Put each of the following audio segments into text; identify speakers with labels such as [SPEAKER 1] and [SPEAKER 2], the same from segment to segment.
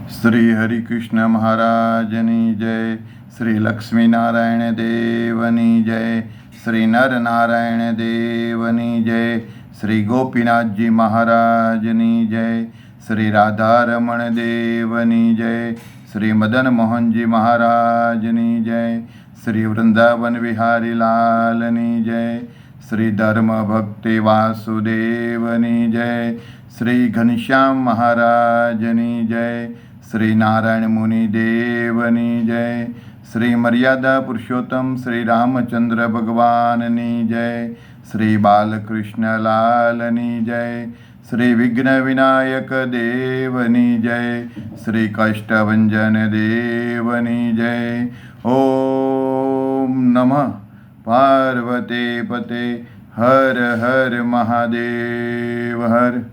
[SPEAKER 1] શ્રી હરિકૃષ્ણ મહારાજની જય, શ્રી લક્ષ્મીનારાયણ દેવની જય, શ્રી નરનારાયણ દેવની જય, શ્રી ગોપીનાથજી મહારાજની જય, શ્રી રાધારમણ દેવની જય, શ્રી મદન મોહનજી મહારાજની જય, શ્રી વૃંદાવન વિહારી લાલની જય, શ્રી ધર્મ ભક્તિ વાસુદેવની જય, શ્રી ઘનશ્યામ મહારાજની જય, શ્રી નારાયણ મુનિ દેવની જય, શ્રી મર્યાદા પુરુષોત્તમ શ્રી રામચંદ્ર ભગવાનની જય, શ્રી બાલકૃષ્ણ લાલની જય, શ્રી વિઘ્ન વિનાયક દેવની જય, શ્રી કષ્ટભંજન દેવની જય. ઓમ નમઃ પાર્વતે પતે હર હર મહાદેવ હર.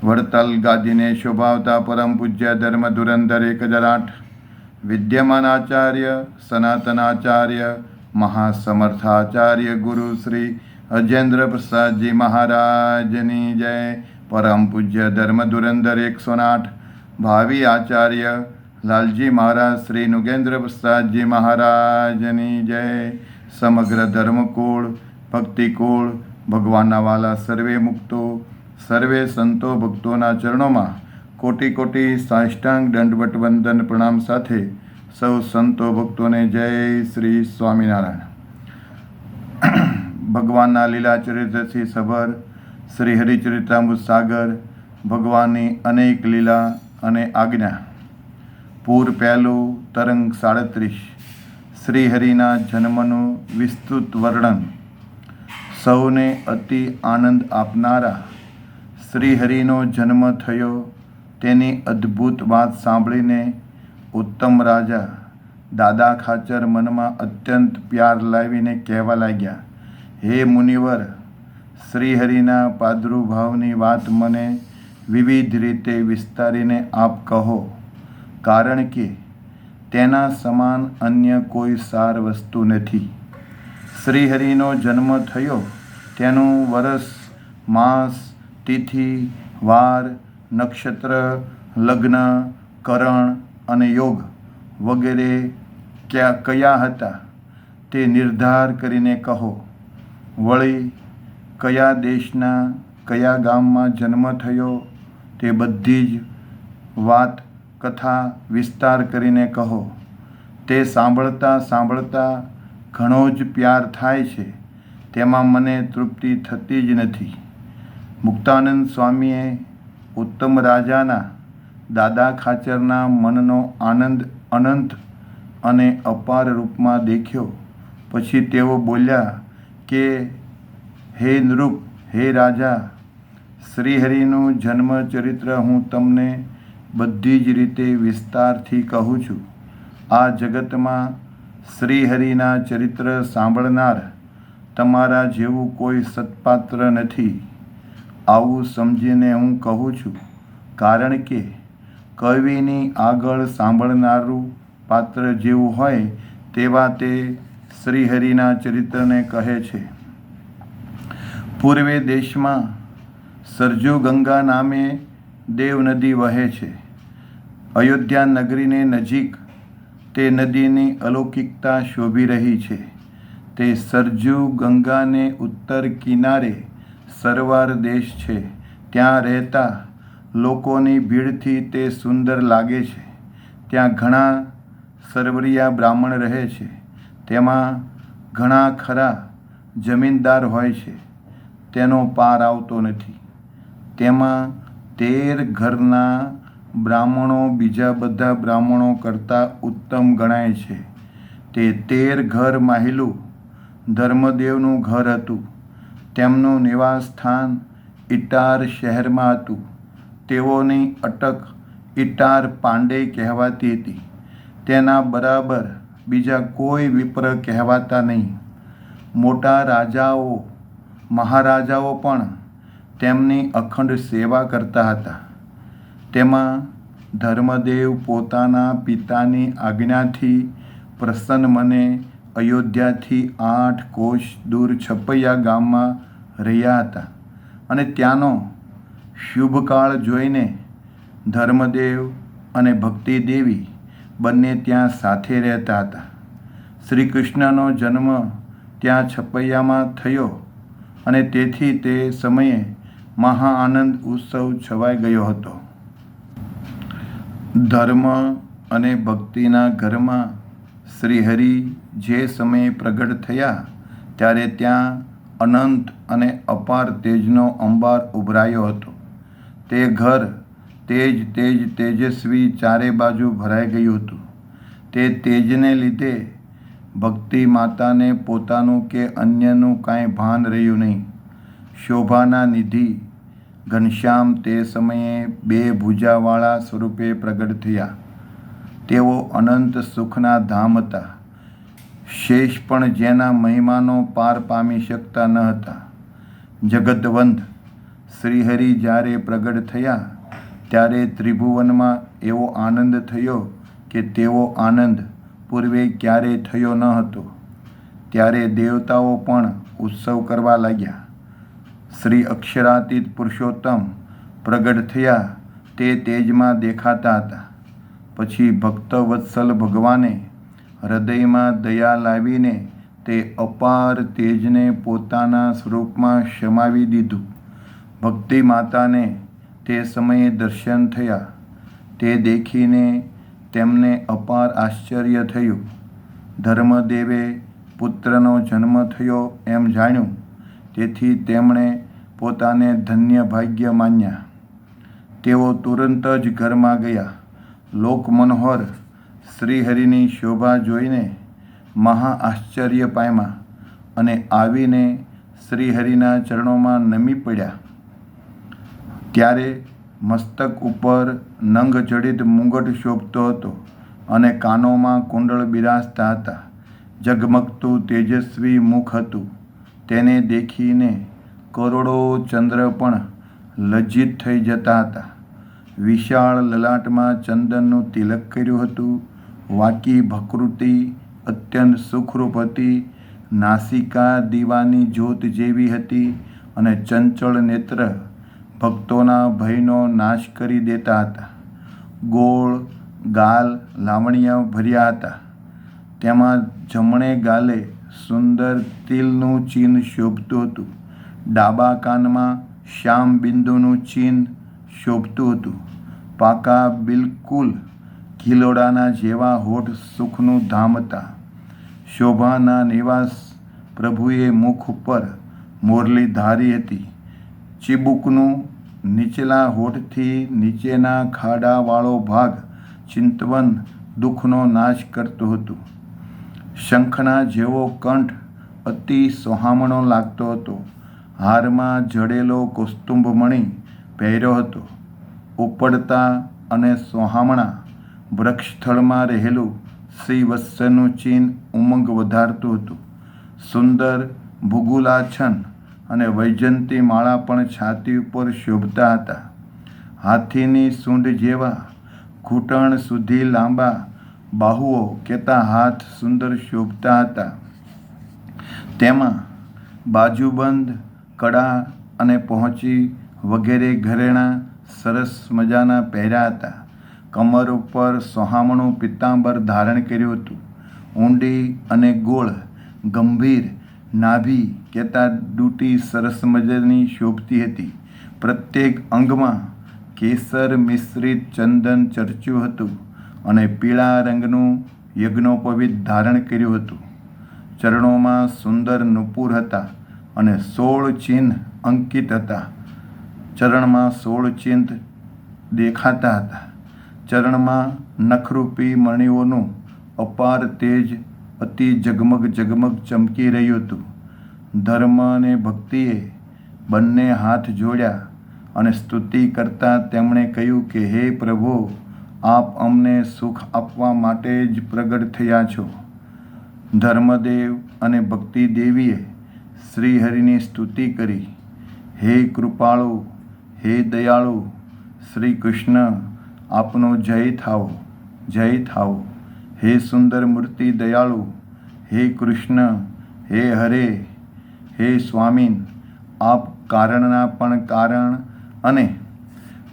[SPEAKER 1] વડતાલ ગાદીને શોભાવતા પરમ પૂજ્ય ધર્મ ધુરંધર 1008 વિદ્યમાન આચાર્ય સનાતનાચાર્ય મહાસમર્થાચાર્ય ગુરુ શ્રી અજેન્દ્ર પ્રસાદજી મહારાજની જય. પરમ પૂજ્ય ધર્મ ધુરંધર 108 ભાવિ આચાર્ય લાલજી મહારાજ શ્રી નુગેન્દ્ર પ્રસાદજી મહારાજની જય. સમગ્ર ધર્મકુળ ભક્તિકુળ ભગવાનના વાલા સર્વે મુક્તો સર્વે સંતો ભક્તોના ચરણોમાં કોટી કોટી સાષ્ટાંગ દંડવટ વંદન પ્રણામ સાથે સૌ સંતો ભક્તોને જય શ્રી સ્વામિનારાયણ. ભગવાનના લીલા ચરિત્રથી સભર શ્રી હરિચરિત્રામૃત સાગર, ભગવાનની અનેક લીલા અને આજ્ઞા. પૂર પહેલું તરંગ 37 શ્રી હરિના જન્મનું વિસ્તૃત વર્ણન. સૌને અતિ આનંદ આપનારા શ્રીહરિનો જન્મ થયો તેની અદ્ભુત વાત સાંભળીને ઉત્તમ રાજા દાદા ખાચર મનમાં અત્યંત પ્યાર લાવીને કહેવા લાગ્યા, હે મુનિવર, શ્રીહરિના પ્રાદુર્ભાવની વાત મને વિવિધ રીતે વિસ્તારીને આપ કહો, કારણ કે તેના સમાન અન્ય કોઈ સાર વસ્તુ નથી. શ્રીહરિનો જન્મ થયો તેનું વર્ષ, માસ, તિથિ, વાર, નક્ષત્ર, લગ્ન, કરણ અને યોગ વગેરે કયા હતા તે નિર્ધાર કરીને કહો. વળી કયા દેશના કયા ગામમાં જન્મ થયો તે બધી જ વાત કથા વિસ્તાર કરીને કહો. તે સાંભળતા સાંભળતા ઘણો જ પ્યાર થાય છે, તેમાં મને તૃપ્તિ થતી જ નથી. મુક્તાનંદ સ્વામીએ ઉત્તમ રાજાના દાદા ખાચરના મનનો આનંદ અનંત અને અપાર રૂપમાં દેખ્યો. પછી તેઓ બોલ્યા કે, હે નૃપ, હે રાજા, શ્રીહરિનું જન્મ ચરિત્ર હું તમને બધી જ રીતે વિસ્તારથી કહું છું. આ જગતમાં શ્રીહરિના ચરિત્ર સાંભળનાર તમારા જેવું કોઈ સત્પાત્ર નથી. આવું સમજીને હું કહું છું, કારણ કે કવિની આગળ સાંભળનારું પાત્ર જેવું હોય તેવા તે શ્રીહરિના ચરિત્રને કહે છે. પૂર્વે દેશમાં સરજુ ગંગા નામે દેવ નદી વહે છે. અયોધ્યા નગરીને નજીક તે નદીની અલૌકિકતા શોભી રહી છે. તે સરજુ ગંગાને ઉત્તર કિનારે સરવાર દેશ છે. ત્યાં રહેતા લોકોની ભીડથી તે સુંદર લાગે છે. ત્યાં ઘણા સરવરિયા બ્રાહ્મણ રહે છે. તેમાં ઘણા ખરા જમીનદાર હોય છે. તેનો પાર આવતો નથી. તેમાં 13 ઘરના બ્રાહ્મણો બીજા બધા બ્રાહ્મણો કરતાં ઉત્તમ ગણાય છે. તે 13 ઘર માહિલું ધર્મદેવનું ઘર હતું. તેમનું નિવાસ સ્થાન ઇટાર શહેરમાં હતું. તેઓની અટક ઇટાર પાંડે કહેવાતી હતી. તેના બરાબર બીજા કોઈ વિપ્ર કહેવાતા નહીં. મોટા રાજાઓ મહારાજાઓ પણ તેમની અખંડ સેવા કરતા હતા. તેમાં ધર્મદેવ પોતાના પિતાની આજ્ઞાથી પ્રસન્ન મને અયોધ્યાથી 8 કોશ દૂર છપૈયા ગામમાં રહ્યા હતા. અને ત્યાંનો શુભકાળ જોઈને ધર્મદેવ અને ભક્તિ દેવી બંને ત્યાં સાથે રહેતા હતા. શ્રી કૃષ્ણનો જન્મ ત્યાં છપૈયામાં થયો અને તેથી તે સમયે મહાઆનંદ ઉત્સવ છવાઈ ગયો હતો. ધર્મ અને ભક્તિના ઘરમાં શ્રીહરિ જે સમયે પ્રગટ થયા ત્યારે ત્યાં અનંત અને અપાર તેજનો અંબાર ઉભરાયો હતો. તે ઘર તેજસ્વી ચારે બાજુ ભરાઈ ગયું હતું. તે તેજને લીધે ભક્તિ માતાને પોતાનું કે અન્યનું કાંઈ ભાન રહ્યું નહીં. શોભાના નિધિ ઘનશ્યામ તે સમયે 2 ભુજાવાળા સ્વરૂપે પ્રગટ થયા. તેઓ અનંત સુખના ધામ હતા. શેષ પણ જેના મહિમાનો પાર પામી શકતા ન હતા. જગતવંત શ્રીહરિ જ્યારે પ્રગટ થયા ત્યારે ત્રિભુવનમાં એવો આનંદ થયો કે તેવો આનંદ પૂર્વે ક્યારેય થયો ન હતો. ત્યારે દેવતાઓ પણ ઉત્સવ કરવા લાગ્યા. શ્રી અક્ષરાતીત પુરુષોત્તમ પ્રગટ થયા તે તેજમાં દેખાતા હતા. પછી ભક્તવત્સલ ભગવાને હૃદયમાં દયા લાવીને તે અપાર તેજને પોતાના સ્વરૂપમાં સમાવી દીધું. ભક્તિ માતાને તે સમયે દર્શન થયા. તે દેખીને તેમને અપાર આશ્ચર્ય થયું. ધર્મદેવે પુત્રનો જન્મ થયો એમ જાણ્યું. તેથી તેમણે પોતાને ધન્ય ભાગ્ય માન્યા. તેઓ તુરંત જ ઘરમાં ગયા. લોકમનોહર શ્રીહરિની શોભા જોઈને મહા આશ્ચર્ય પામ્યા અને આવીને શ્રીહરિના ચરણોમાં નમી પડ્યા. ત્યારે મસ્તક ઉપર નંગ જડિત મુંગટ શોભતો હતો અને કાનોમાં કુંડળ બિરાજતા હતા. ઝગમગતું તેજસ્વી મુખ હતું. તેને દેખીને કરોડો ચંદ્ર પણ લજ્જિત થઈ જતા હતા. વિશાળ લલાટમાં ચંદનનું તિલક કર્યું હતું. વાકી ભકૃતિ અત્યંત સુખરૂપ હતી. નાસિકા દીવાની જ્યોત જેવી હતી અને ચંચળ નેત્ર ભક્તોના ભયનો નાશ કરી દેતા હતા. ગોળ ગાલ લાવણ્ય ભર્યા હતા. તેમાં જમણે ગાલે સુંદર તિલનું ચિહ્ન શોભતું હતું. ડાબા કાનમાં શ્યામ બિંદુનું ચિહ્ન શોભતું હતું. પાકા બિલકુલ ઘીલોડાના જેવા હોઠ સુખનું ધામ હતા. શોભાના નિવાસ પ્રભુએ મુખ ઉપર મોરલી ધારી હતી. ચીબુકનું નીચલા હોઠથી નીચેના ખાડાવાળો ભાગ ચિંતવન દુઃખનો નાશ કરતું હતું. શંખના જેવો કંઠ અતિ સોહામણો લાગતો હતો. હારમાં જડેલો કૌસ્તુંભ મણિ પહેર્યો હતો. ઉપડતા અને સોહામણા વૃક્ષસ્થળમાં રહેલું શ્રીવત્સનું ચિહ્ન ઉમંગ વધારતું હતું. સુંદર ભૂગુલાછન અને વૈજયંતી માળા પણ છાતી ઉપર શોભતા હતા. હાથીની સૂંઢ જેવા ઘૂંટણ સુધી લાંબા બાહુઓ કેતા હાથ સુંદર શોભતા હતા. તેમાં બાજુબંધ કડા અને પહોંચી વગેરે ઘરેણાં સરસ મજાના પહેર્યા હતા. કમર ઉપર સોહામણું પિત્તાંબર ધારણ કર્યું હતું. ઊંડી અને ગોળ ગંભીર નાભી કેતા ડૂટી સરસ મજાની શોભતી હતી. પ્રત્યેક અંગમાં કેસર મિશ્રિત ચંદન ચર્ચ્યું હતું અને પીળા રંગનું યજ્ઞોપવિત ધારણ કર્યું હતું. ચરણોમાં સુંદર નુપુર હતા અને 16 ચિહ્ન અંકિત હતા. ચરણમાં 16 ચિહ્ન દેખાતા હતા. ચરણમાં નખરૂપી મણિઓનું અપાર તેજ અતિ ઝગમગ ચમકી રહ્યું હતું. ધર્મ અને ભક્તિએ બંને હાથ જોડ્યા અને સ્તુતિ કરતા તેમણે કહ્યું કે હે પ્રભુ, આપ અમને સુખ આપવા માટે જ પ્રગટ થયા છો. ધર્મદેવ અને ભક્તિ દેવીએ શ્રીહરિની સ્તુતિ કરી. હે કૃપાળુ, હે દયાળુ શ્રી કૃષ્ણ, આપનો જય થાઓ, જય થાઓ. હે સુંદર મૂર્તિ દયાળુ, હે કૃષ્ણ, હે હરે, હે સ્વામીન, આપ કારણના પણ કારણ અને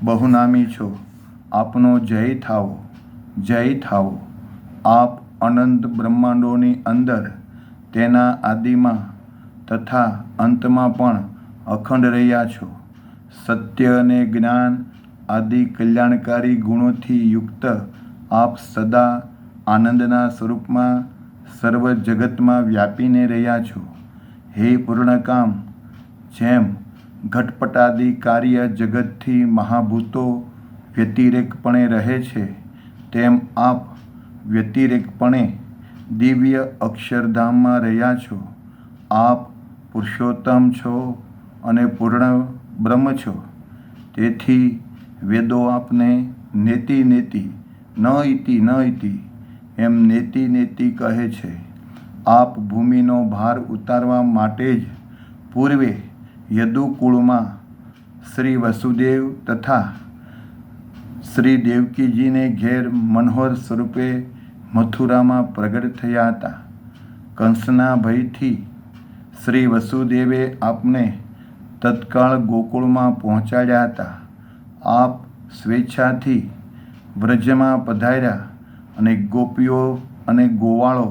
[SPEAKER 1] બહુનામી છો. આપનો જય થાવો, જય થાવો. આપ અનંત બ્રહ્માંડોની અંદર તેના આદિમાં તથા અંતમાં પણ અખંડ રહ્યા છો. સત્ય અને જ્ઞાન આદિ કલ્યાણકારી ગુણોથી યુક્ત આપ સદા આનંદના સ્વરૂપમાં સર્વ જગતમાં વ્યાપીને રહ્યા છો. હે પૂર્ણકામ, જેમ ઘટપટાદિ કાર્ય જગતથી મહાભૂતો વ્યતિરેકપણે રહે છે, તેમ આપ વ્યતિરેકપણે દિવ્ય અક્ષરધામમાં રહ્યા છો. આપ પુરુષોત્તમ છો અને પૂર્ણ બ્રહ્મ છો. તેથી વેદો આપને નેતિ નેતિ ન ઇતિ ન ઇતિ એમ નેતિ નેતિ કહે છે. આપ ભૂમિનો ભાર ઉતારવા માટે જ પૂર્વે યદુકુળમાં શ્રી વસુદેવ તથા શ્રી દેવકીજીને ઘેર મનોહર સ્વરૂપે મથુરામાં પ્રગટ થયા હતા. કંસના ભયથી શ્રી વસુદેવે આપને તત્કાળ ગોકુળમાં પહોંચાડ્યા હતા. આપ સ્વેચ્છાથી વ્રજમાં પધાર્યા અને ગોપીઓ અને ગોવાળો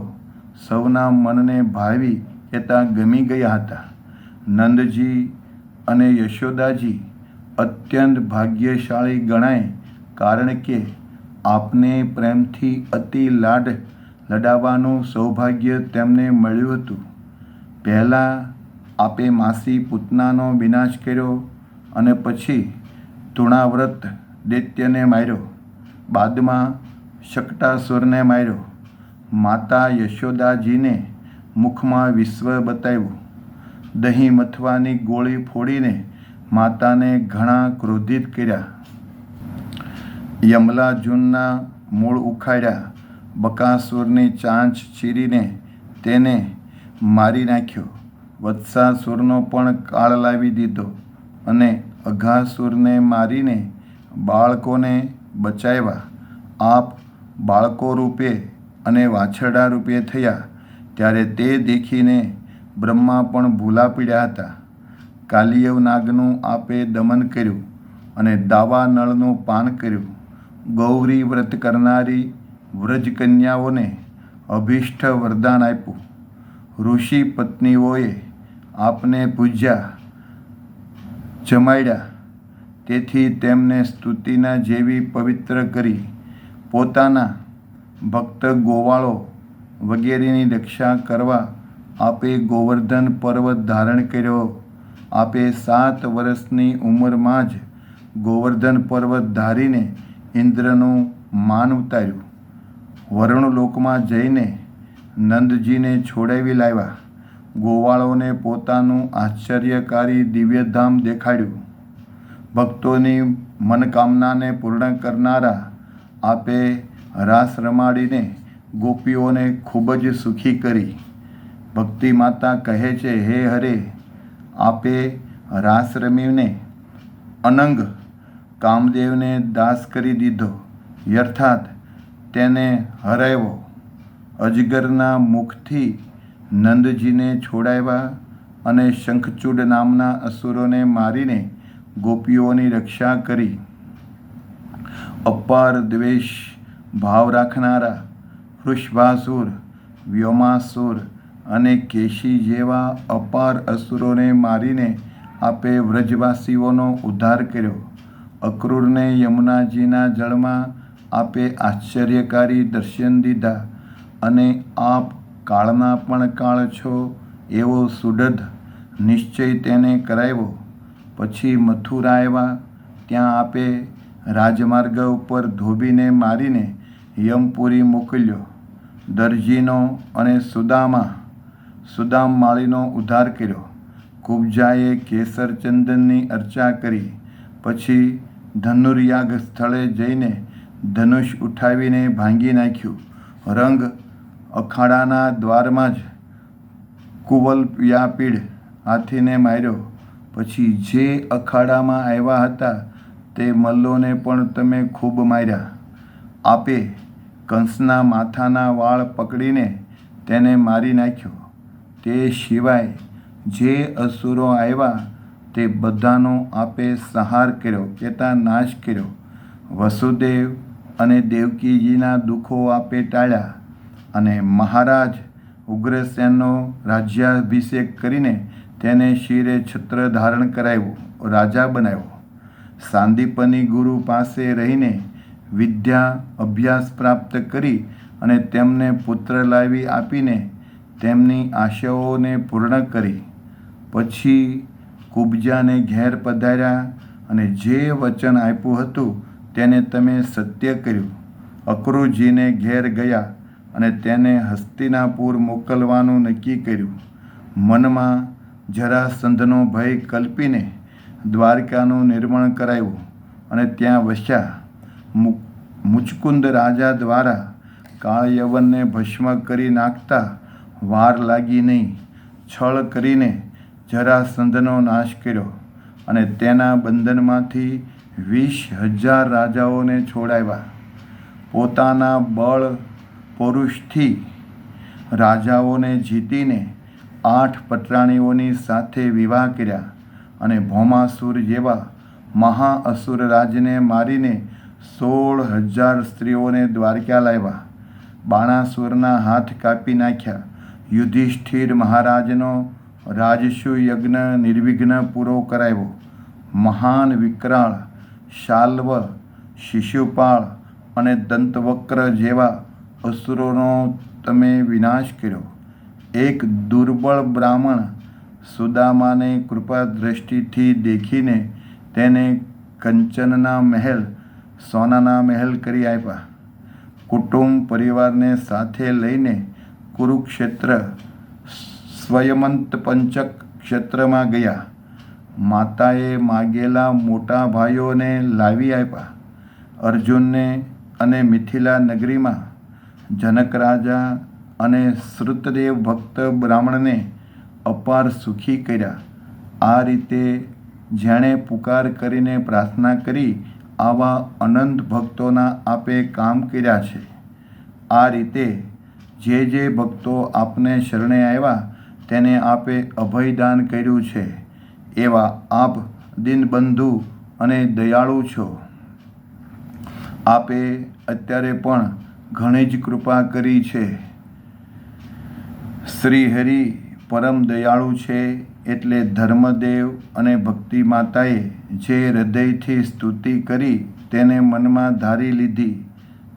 [SPEAKER 1] સૌના મનને ભાવી કહેતા ગમી ગયા હતા. નંદજી અને યશોદાજી અત્યંત ભાગ્યશાળી ગણાય, કારણ કે આપને પ્રેમથી અતિ લાડ લડાવવાનું સૌભાગ્ય તેમને મળ્યું હતું. પહેલાં આપે માસી પૂતનાનો વિનાશ કર્યો અને પછી તૃણાવ્રત દૈત્યને માર્યો. બાદમાં શકટાસુરને માર્યો. માતા યશોદાજીને મુખમાં વિશ્વ બતાવ્યું. દહીં મથવાની ગોળી ફોડીને માતાને ઘણા ક્રોધિત કર્યા. યમલાર્જુનના મૂળ ઉખાડ્યા. બકાસુરની ચાંચ ચીરીને તેને મારી નાખ્યો. વત્સાસુરનો પણ કાળ લાવી દીધો અને અઘાસુરને મારીને બાળકોને બચાવ્યા. આપ બાળકો રૂપે અને વાછરડા રૂપે થયા ત્યારે તે દેખીને બ્રહ્મા પણ ભૂલા પડ્યા હતા. કાલિયવ નાગનું આપે દમન કર્યું અને દાવા નળનું પાન કર્યું. ગૌરી વ્રત કરનારી વ્રજ કન્યાઓને અભિષ્ટ વરદાન આપ્યું. ઋષિ પત્નીઓએ આપને પૂજ્યા, જમાડ્યા. તેથી તેમને સ્તુતિના જેવી પવિત્ર કરી. પોતાના ભક્ત ગોવાળો વગેરેની રક્ષા કરવા આપે ગોવર્ધન પર્વત ધારણ કર્યો. આપે 7 વર્ષની ઉંમરમાં જ ગોવર્ધન પર્વત ધારીને ઇન્દ્રનું માન ઉતાર્યું. વરુણલોકમાં જઈને નંદજીને છોડાવી લાવ્યા. ગોવાળોને પોતાનું આશ્ચર્યકારી દિવ્યધામ દેખાડ્યું. ભક્તોની મનકામનાને પૂર્ણ કરનારા આપે રાસ રમાડીને ગોપીઓને ખૂબ જ સુખી કરી. ભક્તિ માતા કહે છે, હે હરે, આપે રાસ રમીને અનંગ કામદેવને દાસ કરી દીધો, અર્થાત તેને હરાવ્યો. અજગરના મુખથી નંદજીને છોડાવ્યા અને શંખચૂડ નામના અસુરોને મારીને ગોપીઓની રક્ષા કરી. અપાર દ્વેષ ભાવ રાખનારા વૃષભાસુર, વ્યોમાસુર અને કેશી જેવા અપાર અસુરોને મારીને આપે વ્રજવાસીઓનો ઉદ્ધાર કર્યો. અક્રૂરને યમુનાજીના જળમાં આપે આશ્ચર્યકારી દર્શન દીધા અને આપ કાળના પણ કાળ છો એવો સુદૃઢ નિશ્ચય તેને કરાવ્યો. પછી મથુરા આવ્યા. ત્યાં આપે રાજમાર્ગ ઉપર ધોબીને મારીને યમપુરી મોકલ્યો. દરજીનો અને સુદામ માળીનો ઉદ્ધાર કર્યો. કુબ્જાએ કેસર ચંદનની અર્ચા કરી. પછી ધનુર્યાગ સ્થળે જઈને ધનુષ ઉઠાવીને ભાંગી નાખ્યું. રંગ અખાડાના દ્વારમાં જ કુવલયાપીડ હાથીને માર્યો. પછી જે અખાડામાં આવ્યા હતા તે મલ્લોને પણ તમે ખૂબ માર્યા. આપે કંસના માથાના વાળ પકડીને તેને મારી નાખ્યો. તે સિવાય જે અસુરો આવ્યા તે બધાનો આપે સંહાર કર્યો, કહેતા નાશ કર્યો. વસુદેવ અને દેવકીજીના દુઃખો આપે ટાળ્યા અને મહારાજ ઉગ્રસેનનો રાજ્યાભિષેક કરીને તેને શિરે છત્ર ધારણ કરાવ્યો, રાજા બનાવ્યો. સાંદીપની ગુરુ પાસે રહીને વિદ્યા અભ્યાસ પ્રાપ્ત કરી અને તેમને પુત્ર લાવી આપીને તેમની આશાઓને પૂર્ણ કરી. પછી કુબજાને ઘેર પધાર્યા અને જે વચન આપ્યું હતું તેને તમે સત્ય કર્યું. અક્રૂરજીને ઘેર ગયા અને તેને હસ્તિનાપુર મોકલવાનું નક્કી કર્યું. મનમાં જરાસંધનો ભય કલ્પીને દ્વારકાનું નિર્માણ કરાવ્યું અને ત્યાં વસ્યા. મુચકુંદ રાજા દ્વારા કાળયવનને ભસ્મ કરી નાખતા વાર લાગી નહીં. છળ કરીને જરાસંધનો નાશ કર્યો અને તેના બંધનમાંથી 20,000 રાજાઓને છોડાવ્યા. પોતાના બળ પૌરુષથી રાજાઓને જીતીને 8 પટરાણીઓની સાથે વિવાહ કર્યા અને ભૌમાસુર જેવા મહાઅસુર રાજને મારીને 16,000 સ્ત્રીઓને દ્વારકા લાવ્યા. બાણાસુરના હાથ કાપી નાખ્યા. યુધિષ્ઠિર મહારાજનો રાજસુ યજ્ઞ નિર્વિઘ્ન પૂરો કરાવ્યો. મહાન વિકરાળ, શાલ્વ, શિશુપાળ અને દંતવક્ર જેવા અસુરોનો તમે વિનાશ કર્યો. એક દુર્બળ બ્રાહ્મણ સુદામાને કૃપા દ્રષ્ટિથી દેખીને તેને કંચનના મહેલ સોનાના મહેલ કરી આપ્યા. કુટુંબ પરિવારને સાથે લઈને કુરુક્ષેત્ર સ્વયંમંત પંચક ક્ષેત્રમાં ગયા. માતાએ માગેલા મોટા ભાઈઓને લાવી આપ્યા. અર્જુનને અને મિથિલા નગરીમાં જનક રાજા અને શ્રુતદેવ ભક્ત બ્રાહ્મણને અપાર સુખી કર્યા. આ રીતે જેણે પુકાર કરીને પ્રાર્થના કરી આવા અનંત ભક્તોના આપે કામ કર્યા છે. આ રીતે જે ભક્તો આપને શરણે આવ્યા તેને આપે અભયદાન કર્યું છે. એવા આપ દીનબંધુ અને દયાળુ છો. આપે અત્યારે પણ ઘણી જ કૃપા કરી છે. શ્રી હરિ પરમ દયાળુ છે એટલે ધર્મદેવ અને ભક્તિ માતાએ જે હૃદયથી સ્તુતિ કરી તેને મનમાં ધારી લીધી.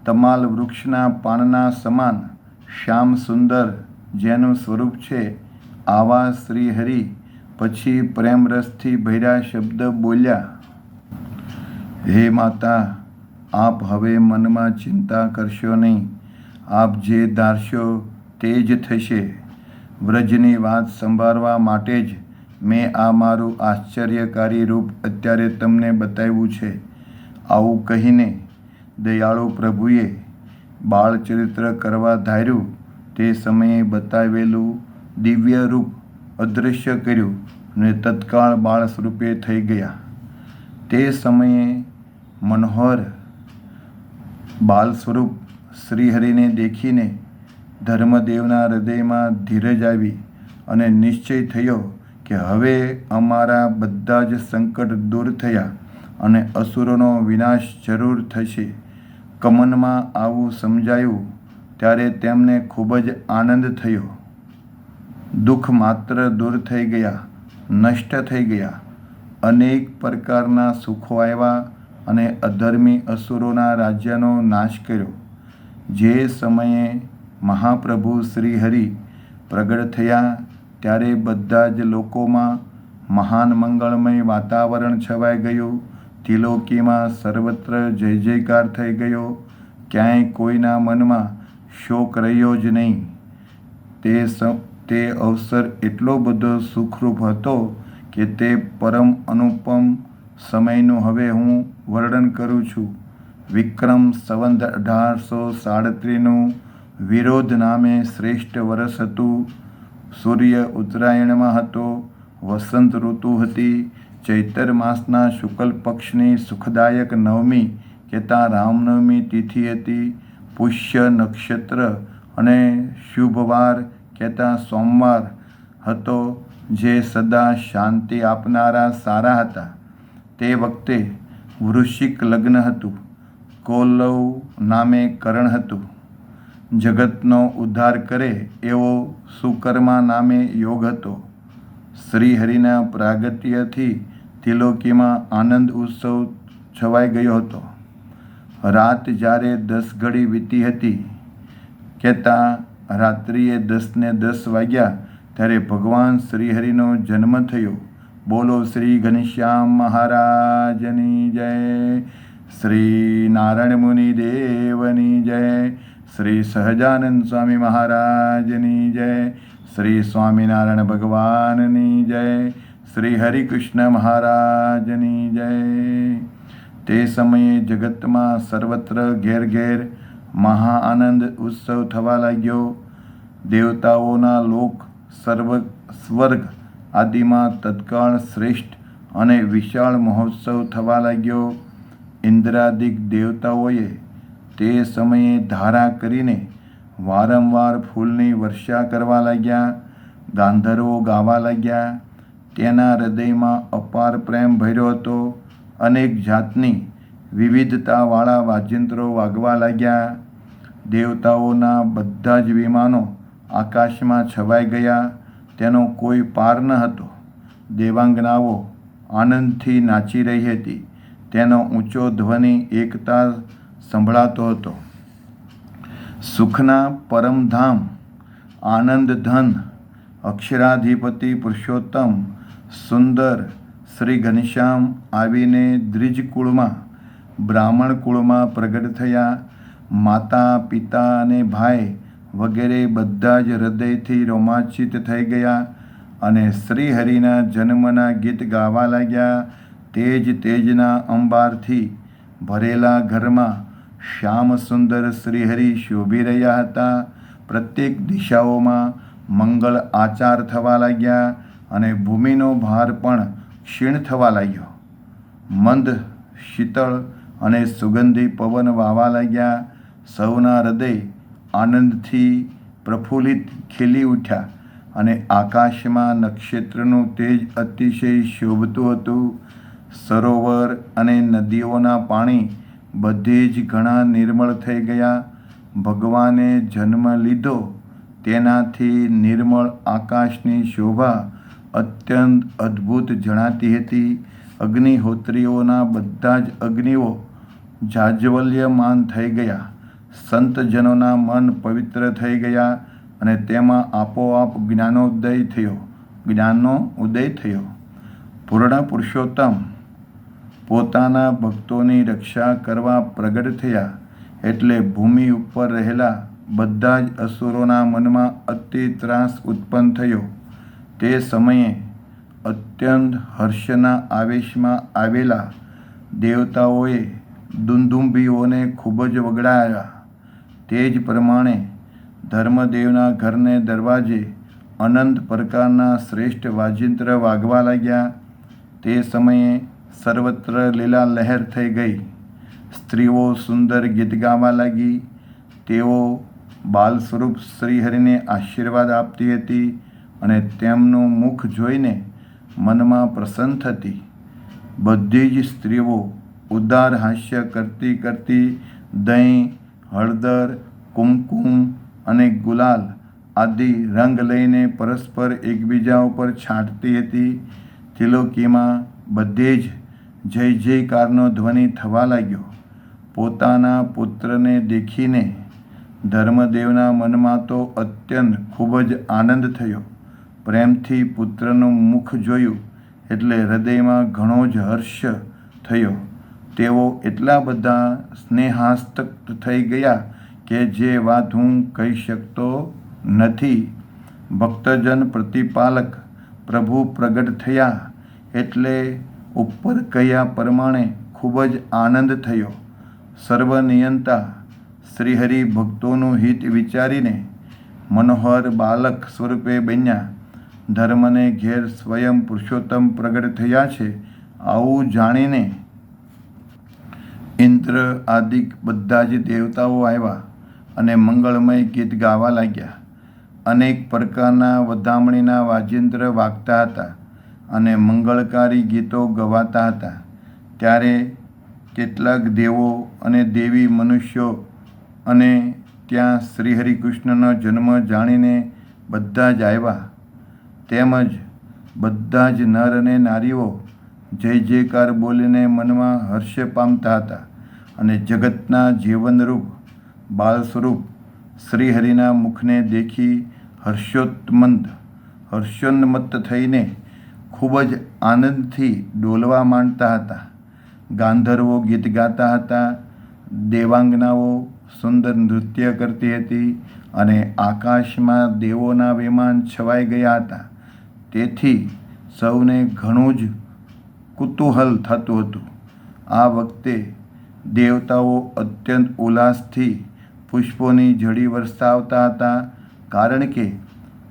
[SPEAKER 1] તમાલ વૃક્ષના પાનના સમાન શ્યામ સુંદર જેનું સ્વરૂપ છે આવા શ્રી હરિ પછી પ્રેમરસથી ભર્યા શબ્દ બોલ્યા. હે માતા, આપ હવે મનમાં ચિંતા કરશો નહીં. આપ જે ધારશો તે જ થશે. વ્રજની વાત સંભાળવા માટે જ મેં આ મારું આશ્ચર્યકારી રૂપ અત્યારે તમને બતાવ્યું છે. આવું કહીને દયાળુ પ્રભુએ બાળચરિત્ર કરવા ધાર્યું તે સમયે બતાવેલું દિવ્ય રૂપ અદૃશ્ય કર્યું અને તત્કાળ બાળ સ્વરૂપે થઈ ગયા. તે સમયે મનોહર બાલ સ્વરૂપ શ્રીહરિને દેખીને ધર્મદેવના હૃદયમાં ધીરજ આવી અને નિશ્ચય થયો કે હવે અમારા બધા જ સંકટ દૂર થયા અને અસુરોનો વિનાશ જરૂર થશે. કમનમાં આવું સમજાયું ત્યારે તેમને ખૂબ જ આનંદ થયો. દુઃખ માત્ર દૂર થઈ ગયા, નષ્ટ થઈ ગયા. અનેક પ્રકારના સુખો આવ્યા અને અધર્મી અસુરોના રાજ્યનો નાશ કર્યો. જે સમયે મહાપ્રભુ શ્રી હરિ પ્રગટ થયા ત્યારે બધા જ લોકોમાં મહાન મંગળમય વાતાવરણ છવાઈ ગયું. ત્રિલોકીમાં સર્વત્ર જય જયકાર થઈ ગયો. ક્યાંય કોઈના મનમાં શોક રહ્યો જ નહીં. તે અવસર એટલો બધો સુખરૂપ હતો કે તે પરમ અનુપમ સમયનું હવે હું વર્ણન કરું છું. વિક્રમ સંવત 1837નું વિરોધ નામે શ્રેષ્ઠ વર્ષ હતું. સૂર્ય ઉત્તરાયણમાં હતો. વસંત ઋતુ હતી. ચૈત્ર માસના શુક્લ પક્ષની સુખદાયક નવમી કહેતા રામનવમી તિથિ હતી. પુષ્ય નક્ષત્ર અને શુભવાર કહેતા સોમવાર હતો જે સદા શાંતિ આપનારા સારા હતા. તે વખતે વૃશ્ચિક લગ્ન હતું. કૌલવ નામે કરણ હતું. જગતનો ઉદ્ધાર કરે એવો સુકર્મા નામે યોગ હતો. શ્રીહરિના પ્રાગટ્યથી ત્રિલોકીમાં આનંદ ઉત્સવ છવાઈ ગયો હતો. રાત જ્યારે 10 ઘડી વીતી હતી કહેતા રાત્રિએ 10:10 વાગ્યા ત્યારે ભગવાન શ્રીહરિનો જન્મ થયો. બોલો શ્રી ઘનશ્યામ મહારાજની જય, શ્રી નારાયણ મુનિ દેવની જય, શ્રી સહજાનંદ સ્વામી મહારાજની જય, શ્રી સ્વામિનારાયણ ભગવાનની જય, શ્રી હરિકૃષ્ણ મહારાજની જય. તે સમયે જગતમાં સર્વત્ર ઘેર ઘેર મહાઆનંદ ઉત્સવ થવા લાગ્યો. દેવતાઓના લોક સ્વર્ગ આદિમાં તત્કાળ શ્રેષ્ઠ અને વિશાળ મહોત્સવ થવા લાગ્યો. ઇન્દ્રાદિક દેવતાઓએ તે સમયે ધારા કરીને વારંવાર ફૂલની વર્ષા કરવા લાગ્યા. ગાંધર્વો ગાવા લાગ્યા. તેના હૃદયમાં અપાર પ્રેમ ભર્યો હતો. અનેક જાતની વિવિધતાવાળા વાજિંત્રો વાગવા લાગ્યા. દેવતાઓના બધા જ વિમાનો આકાશમાં છવાઈ ગયા. તેનો કોઈ પાર ન હતો. દેવાંગનાઓ આનંદથી નાચી રહી હતી. તેનો ઊંચો ધ્વનિ એકતા સંભળાતો હતો. સુખના પરમધામ આનંદ ધન અક્ષરાધિપતિ પુરુષોત્તમ સુંદર શ્રી ઘનશ્યામ આવીને દ્વિજકુળમાં બ્રાહ્મણ કુળમાં પ્રગટ થયા. માતા પિતા અને ભાઈ વગેરે બધા જ હૃદયથી રોમાંચિત થઈ ગયા અને શ્રીહરિના જન્મના ગીત ગાવા લાગ્યા. તેજના અંબારથી ભરેલા ઘરમાં શ્યામ સુંદર શ્રીહરિ શોભી રહ્યા હતા. પ્રત્યેક દિશાઓમાં મંગળ આચાર થવા લાગ્યા અને ભૂમિનો ભાર પણ ક્ષીણ થવા લાગ્યો. મંદ શીતળ અને સુગંધી પવન વાવા લાગ્યા. સૌના હૃદય આનંદથી પ્રફુલ્લિત ખીલી ઉઠ્યા અને આકાશમાં નક્ષત્રનું તેજ અતિશય શોભતું હતું. સરોવર અને નદીઓના પાણી બધે જ ઘણા નિર્મળ થઈ ગયા. ભગવાને જન્મ લીધો તેનાથી નિર્મળ આકાશની શોભા અત્યંત અદ્ભુત જણાતી હતી. અગ્નિહોત્રીઓના બધા જ અગ્નિઓ જાજ્વલ્યમાન થઈ ગયા. સંતજનોના મન પવિત્ર થઈ ગયા અને તેમાં આપોઆપ જ્ઞાનનો ઉદય થયો. પૂર્ણ પુરુષોત્તમ પોતાના ભક્તોની રક્ષા કરવા પ્રગટ થયા એટલે ભૂમિ ઉપર રહેલા બધા જ અસુરોના મનમાં અતિ ત્રાસ ઉત્પન્ન થયો. તે સમયે અત્યંત હર્ષના આવેશમાં આવેલા દેવતાઓએ દુંદુંબીઓને ખૂબ જ વગડાવ્યા. તે જ પ્રમાણે ધર્મદેવના ઘરને દરવાજે અનંત પ્રકારના શ્રેષ્ઠ વાજિંત્ર વાગવા લાગ્યા. તે સમયે સર્વત્ર લીલા લહેર થઈ ગઈ. સ્ત્રીઓ સુંદર ગીત ગાવા લાગી. તેઓ બાલ સ્વરૂપ શ્રીહરિને આશીર્વાદ આપતી હતી અને તેમનું મુખ જોઈને મનમાં પ્રસન્ન થતી. બધી જ સ્ત્રીઓ ઉદાર હાસ્ય કરતી કરતી દહીં, હળદર, કુમકુમ અને ગુલાલ આદિ રંગ લઈને પરસ્પર એકબીજા ઉપર છાંટતી હતી. ત્રિલોકીમાં બધે જ જય જયકારનો ધ્વનિ થવા લાગ્યો. પોતાના પુત્રને દેખીને ધર્મદેવના મનમાં તો અત્યંત ખૂબ જ આનંદ થયો. પ્રેમથી પુત્રનું મુખ જોયું એટલે હૃદયમાં ઘણો જ હર્ષ થયો. તેઓ એટલા બધા સ્નેહાસક્ત થઈ ગયા કે જે વાત હું કહી શકતો નથી. ભક્તજન પ્રતિપાલક પ્રભુ પ્રગટ થયા એટલે ઉપર કહ્યા પ્રમાણે ખૂબ જ આનંદ થયો. સર્વનિયંતા શ્રીહરિ ભક્તોનું હિત વિચારીને મનોહર બાલક સ્વરૂપે બન્યા. ધર્મને ઘેર સ્વયં પુરુષોત્તમ પ્રગટ થયા છે આવું જાણીને ઇન્દ્ર આદિક બધા જ દેવતાઓ આવ્યા અને મંગળમય ગીત ગાવા લાગ્યા. અનેક પ્રકારના વધામણીના વાજિંત્ર વાગતા હતા અને મંગળકારી ગીતો ગવાતા હતા. ત્યારે કેટલાક દેવો અને દેવી મનુષ્યો અને ત્યાં શ્રી હરિકૃષ્ણનો જન્મ જાણીને બધા જ આવ્યા. તેમજ બધા જ નર અને નારીઓ જય જયકાર બોલીને મનમાં હર્ષ પામતા હતા અને જગતના જીવનરૂપ બાળ સ્વરૂપ શ્રીહરિના મુખને દેખી હર્ષોન્મત્ત થઈને ખૂબ જ આનંદથી ડોલવા માંડતા હતા. ગાંધર્વો ગીત ગાતા હતા, દેવાંગનાઓ સુંદર નૃત્ય કરતી હતી અને આકાશમાં દેવોના વિમાન છવાઈ ગયા હતા. તેથી સૌને ઘણું જ કુતૂહલ થતું હતું. આ વખતે દેવતાઓ અત્યંત ઉલ્લાસથી પુષ્પોની ઝડી વરસાવતા હતા, કારણ કે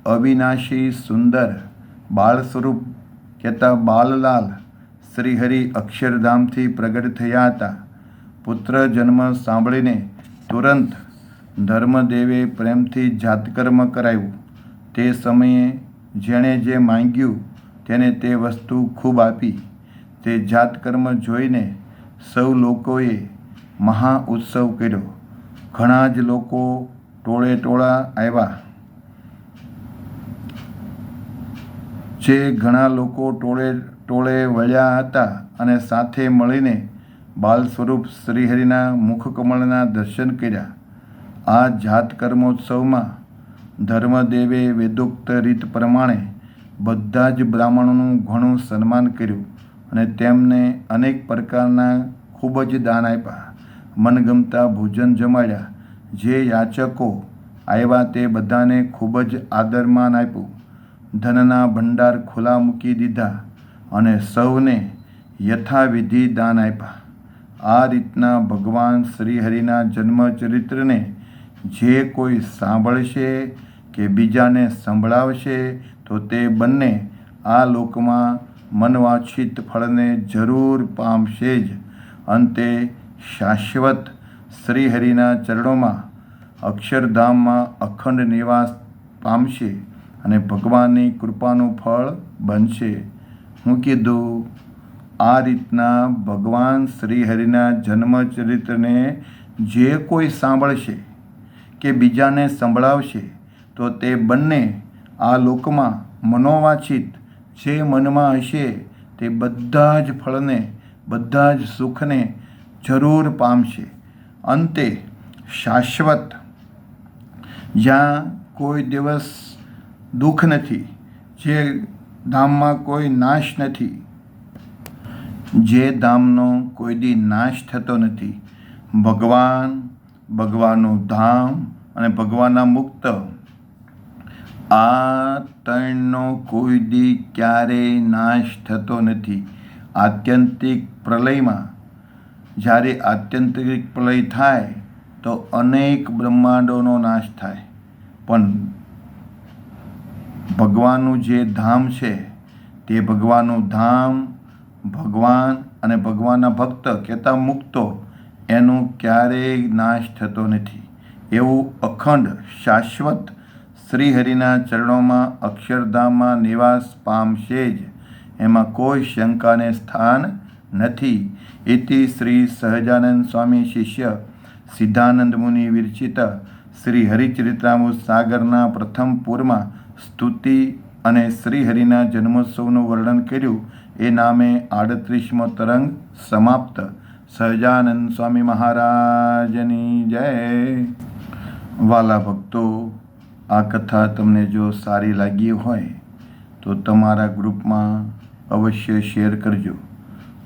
[SPEAKER 1] અવિનાશી સુંદર બાળ સ્વરૂપ કહેતા બાલલાલ શ્રીહરિ અક્ષરધામથી પ્રગટ થયા હતા. પુત્ર જન્મ સાંભળીને તુરંત ધર્મદેવે પ્રેમથી જાતકર્મ કરાવ્યું. તે સમયે જેણે જે માંગ્યું તેને તે વસ્તુ ખૂબ આપી. તે જાતકર્મ જોઈને સૌ લોકોએ મહા ઉત્સવ કર્યો. ઘણા જ લોકો ટોળે ટોળા આવ્યા. ઘણા લોકો ટોળે વળ્યા હતા અને સાથે મળીને બાલ સ્વરૂપ શ્રીહરિના મુખકમળના દર્શન કર્યા. આ જાત કર્મોત્સવમાં ધર્મદેવે વેદોક્ત રીત પ્રમાણે બધા જ બ્રાહ્મણોનું ઘણું સન્માન કર્યું અને તેમને અનેક પ્રકારના ખૂબ જ દાન આપ્યા. મનગમતા ભોજન જમાડ્યા. જે યાચકો આવ્યા તે બધાને ખૂબ જ આદરમાન આપ્યું. ધનના ભંડાર ખુલ્લા મૂકી દીધા અને સૌને યથાવિધિ દાન આપ્યા. આ રીતના ભગવાન શ્રીહરિના જન્મચરિત્રને જે કોઈ સાંભળશે કે બીજાને સંભળાવશે તો તે બંને આ લોકમાં મનવાંછિત ફળને જરૂર પામશે જ. અંતે શાશ્વત શ્રીહરિના ચરણોમાં અક્ષરધામમાં અખંડ નિવાસ પામશે અને ભગવાનની કૃપાનું ફળ બનશે. હું કીધું આ રીતના ભગવાન શ્રીહરિના જન્મચરિત્રને જે કોઈ સાંભળશે કે બીજાને સંભળાવશે તો તે બંને આ લોકમાં મનોવાંછિત જે મનમાં હશે તે બધા જ ફળને, બધા જ સુખને જરૂર પામશે. અંતે શાશ્વત, જ્યાં કોઈ દિવસ દુઃખ નથી, જે ધામમાં કોઈ નાશ નથી, જે ધામનો કોઈ દી નાશ થતો નથી, ભગવાનનું ધામ અને ભગવાનના મુક્ત, આ ત્રણનો કોઈ દી ક્યારેય નાશ થતો નથી. આત્યંતિક પ્રલયમાં જ્યારે આત્યંતિક પ્રલય થાય તો અનેક બ્રહ્માંડોનો નાશ થાય, પણ ભગવાનનું જે ધામ છે તે ભગવાનનું ધામ, ભગવાન અને ભગવાનના ભક્ત કહેતા મુક્તો, એનું ક્યારેય નાશ થતો નથી. એવું અખંડ શાશ્વત શ્રીહરિના ચરણોમાં અક્ષરધામમાં નિવાસ પામશે જ. એમાં કોઈ શંકાને સ્થાન નથી. ઇતિ શ્રી સહજાનંદ સ્વામી શિષ્ય સિદ્ધાનંદ મુનિ વિરચિત શ્રી હરિચરિત્રામૃત સાગરના પ્રથમ પૂરમાં સ્તુતિ અને શ્રીહરિના જન્મોત્સવનું વર્ણન કર્યું. એ નામે 38મો તરંગ સમાપ્ત. સહજાનંદ સ્વામી મહારાજની જય. વાલા ભક્તો, આ કથા તમને જો સારી લાગી હોય તો તમારા ગ્રુપમાં અવશ્ય શેર કરજો.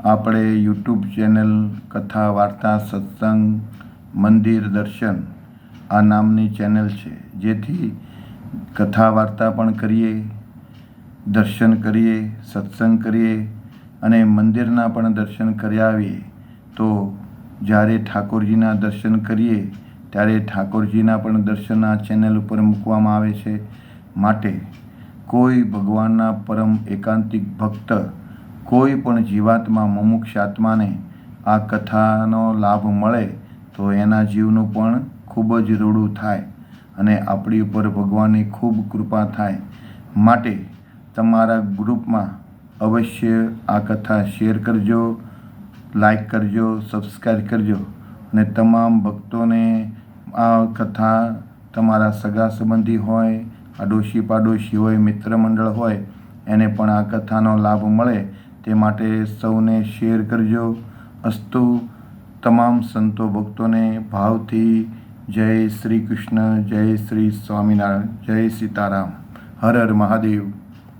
[SPEAKER 1] આપણે યુટ્યુબ ચેનલ કથા વાર્તા સત્સંગ મંદિર દર્શન આ નામની ચેનલ છે, જેથી કથા વાર્તા પણ કરીએ, દર્શન કરીએ, સત્સંગ કરીએ અને મંદિરના પણ દર્શન કરી આવીએ. તો જ્યારે ઠાકોરજીના દર્શન કરીએ ત્યારે ઠાકોરજીના પણ દર્શન આ ચેનલ ઉપર મૂકવામાં આવે છે. માટે કોઈ ભગવાનના પરમ એકાંતિક ભક્ત, કોઈ પણ જીવાત્મા મુમુક્ષ આત્માને આ કથાનો લાભ મળે તો એના જીવનું પણ ખૂબ જ રૂડું થાય અને આપણી ઉપર ભગવાનની ખૂબ કૃપા થાય. માટે તમારા ગ્રુપમાં અવશ્ય આ કથા શેર કરજો, લાઈક કરજો, સબસ્ક્રાઈબ કરજો અને તમામ ભક્તોને આ કથા તમારા સગા સંબંધી હોય, આડોશી પાડોશી હોય, મિત્ર મંડળ હોય એને પણ આ કથાનો લાભ મળે તે માટે સૌને શેર કરજો. અસ્તુ. તમામ સંતો ભક્તોને ભાવથી જય શ્રી કૃષ્ણ, જય શ્રી સ્વામિનારાયણ, જય સીતારામ, હર હર મહાદેવ.